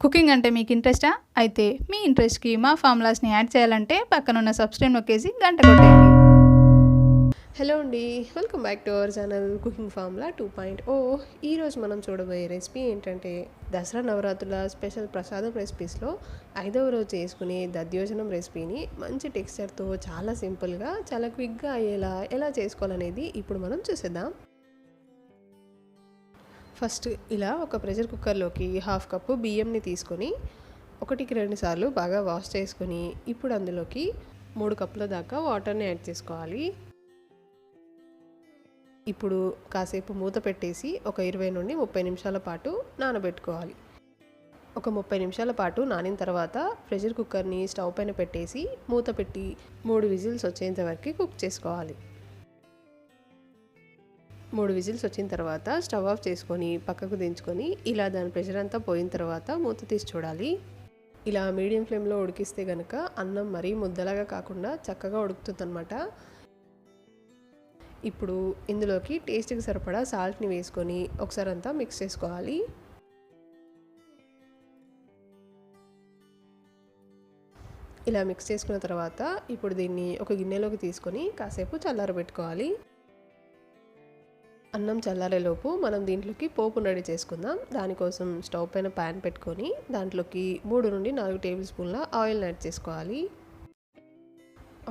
Cooking అంటే మీకు ఇంట్రెస్టా? అయితే మీ ఇంట్రెస్ట్‌కి మా ఫార్ములాస్‌ని యాడ్ చేయాలంటే పక్కనున్న సబ్స్క్రైబ్ నొక్కేసి గంట కొట్టేయండి. హలో అండి, welcome back to our channel cooking formula 2.0. ఈరోజు మనం చూడబోయే రెసిపీ ఏంటంటే దసరా నవరాత్రుల స్పెషల్ ప్రసాదం రెసిపీస్లో 5వ రోజు చేసుకునే దధ్యోజనం రెసిపీని మంచి టెక్స్చర్తో చాలా సింపుల్గా చాలా క్విక్గా అయ్యేలా ఎలా చేసుకోవాలనేది ఇప్పుడు మనం చూసేద్దాం. ఫస్ట్ ఇలా ఒక ప్రెషర్ కుక్కర్లోకి 1/2 కప్పు బియ్యంని తీసుకొని 1కి 2 సార్లు బాగా వాష్ చేసుకొని ఇప్పుడు అందులోకి 3 కప్పుల దాకా వాటర్ని యాడ్ చేసుకోవాలి. ఇప్పుడు కాసేపు మూత పెట్టేసి ఒక 20 నుండి 30 నిమిషాల పాటు నానబెట్టుకోవాలి. ఒక 30 నిమిషాల పాటు నానిన తర్వాత ప్రెషర్ కుక్కర్ని స్టవ్ పైన పెట్టేసి మూత పెట్టి 3 విజిల్స్ వచ్చేంత వరకు కుక్ చేసుకోవాలి. 3 విజిల్స్ వచ్చిన తర్వాత స్టవ్ ఆఫ్ చేసుకొని పక్కకు దించుకొని ఇలా దాని ప్రెషర్ అంతా పోయిన తర్వాత మూత తీసి చూడాలి. ఇలా మీడియం ఫ్లేమ్లో ఉడికిస్తే కనుక అన్నం మరీ ముద్దలాగా కాకుండా చక్కగా ఉడుకుతుందన్నమాట. ఇప్పుడు ఇందులోకి టేస్ట్కి సరిపడా సాల్ట్ని వేసుకొని ఒకసారి అంతా మిక్స్ చేసుకోవాలి. ఇలా మిక్స్ చేసుకున్న తర్వాత ఇప్పుడు దీన్ని ఒక గిన్నెలోకి తీసుకొని కాసేపు చల్లారబెట్టుకోవాలి. అన్నం చల్లారేలోపు మనం దీంట్లోకి పోపు రెడీ చేసుకుందాం. దానికోసం స్టవ్ పైన ప్యాన్ పెట్టుకొని దాంట్లోకి 3 నుండి 4 టేబుల్ స్పూన్ల ఆయిల్ని యాడ్ చేసుకోవాలి.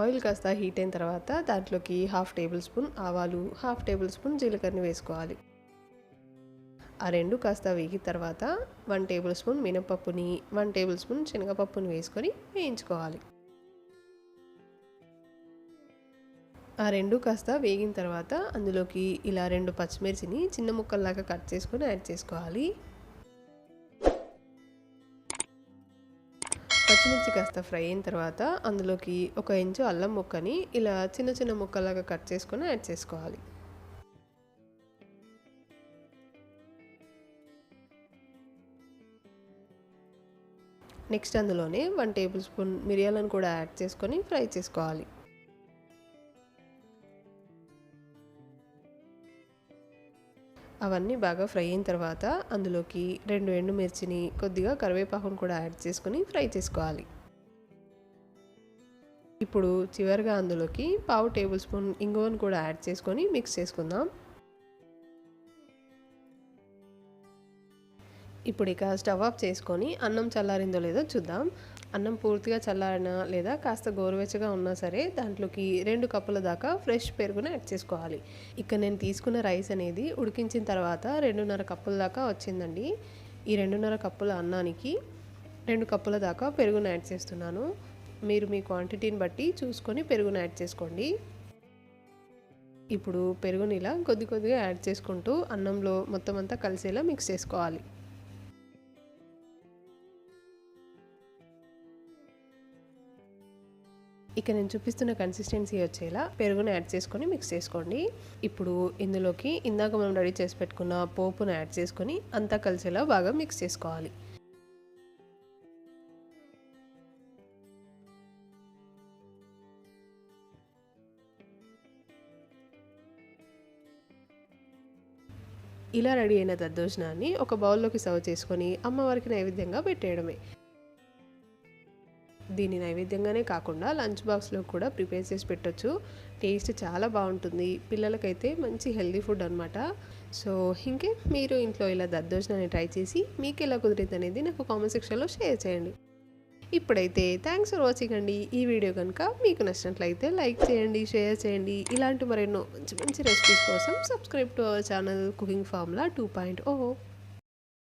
ఆయిల్ కాస్త హీట్ అయిన తర్వాత దాంట్లోకి 1/2 టేబుల్ స్పూన్ ఆవాలు, 1/2 టేబుల్ స్పూన్ జీలకర్రని వేసుకోవాలి. ఆ రెండు కాస్త వేగిన తర్వాత 1 టేబుల్ స్పూన్ మినపప్పుని, 1 టేబుల్ స్పూన్ శనగపప్పుని వేసుకొని వేయించుకోవాలి. ఆ రెండు కాస్త వేగిన తర్వాత అందులోకి ఇలా 2 పచ్చిమిర్చిని చిన్న ముక్కల్లాగా కట్ చేసుకొని యాడ్ చేసుకోవాలి. పచ్చిమిర్చి కాస్త ఫ్రై అయిన తర్వాత అందులోకి 1 ఇంచు అల్లం ముక్కని ఇలా చిన్న చిన్న ముక్కలాగా కట్ చేసుకొని యాడ్ చేసుకోవాలి. నెక్స్ట్ అందులోనే 1 టేబుల్ స్పూన్ మిరియాలను కూడా యాడ్ చేసుకొని ఫ్రై చేసుకోవాలి. అవన్నీ బాగా ఫ్రై అయిన తర్వాత అందులోకి 2 ఎండుమిర్చిని కొద్దిగా కరివేపాకును కూడా యాడ్ చేసుకొని ఫ్రై చేసుకోవాలి. ఇప్పుడు చివరిగా అందులోకి 1/2 టేబుల్ స్పూన్ ఇంగువను కూడా యాడ్ చేసుకొని మిక్స్ చేసుకుందాం. ఇప్పుడు ఇక స్టవ్ ఆఫ్ చేసుకొని అన్నం చల్లారిందో లేదో చూద్దాం. అన్నం పూర్తిగా చల్లారినా లేదా కాస్త గోరువెచ్చగా ఉన్నా సరే దాంట్లోకి 2 కప్పుల దాకా ఫ్రెష్ పెరుగును యాడ్ చేసుకోవాలి. ఇక్కడ నేను తీసుకున్న రైస్ అనేది ఉడికించిన తర్వాత 2.5 కప్పుల దాకా వచ్చిందండి. ఈ 2.5 కప్పుల అన్నానికి 2 కప్పుల దాకా పెరుగును యాడ్ చేస్తున్నాను. మీరు మీ క్వాంటిటీని బట్టి చూసుకొని పెరుగును యాడ్ చేసుకోండి. ఇప్పుడు పెరుగుని ఇలా కొద్ది కొద్దిగా యాడ్ చేసుకుంటూ అన్నంలో మొత్తం అంతా కలిసేలా మిక్స్ చేసుకోవాలి. ఇక నేను చూపిస్తున్న కన్సిస్టెన్సీ వచ్చేలా పెరుగును యాడ్ చేసుకొని మిక్స్ చేసుకోండి. ఇప్పుడు ఇందులోకి ఇందాక మనం రెడీ చేసి పెట్టుకున్న పోపును యాడ్ చేసుకొని అంతా కలిసేలా బాగా మిక్స్ చేసుకోవాలి. ఇలా రెడీ అయిన దద్దోజనాన్ని ఒక బౌల్లోకి సర్వ్ చేసుకొని అమ్మవారికి నైవేద్యంగా పెట్టేయడమే. దీని నైవేద్యంగానే కాకుండా లంచ్ బాక్స్లో కూడా ప్రిపేర్ చేసి పెట్టొచ్చు. టేస్ట్ చాలా బాగుంటుంది. పిల్లలకైతే మంచి హెల్దీ ఫుడ్ అనమాట. సో ఇంకే మీరు ఇంట్లో ఇలా దద్దోజనాన్ని ట్రై చేసి మీకు ఎలా కుదిరింది అనేది నాకు కామెంట్ సెక్షన్లో షేర్ చేయండి. ఇప్పుడైతే థ్యాంక్స్ ఫర్ వాచింగ్ అండి. ఈ వీడియో కనుక మీకు నచ్చినట్లయితే లైక్ చేయండి, షేర్ చేయండి. ఇలాంటి మరెన్నో మంచి మంచి రెసిపీస్ కోసం subscribe to our channel cooking formula 2.0.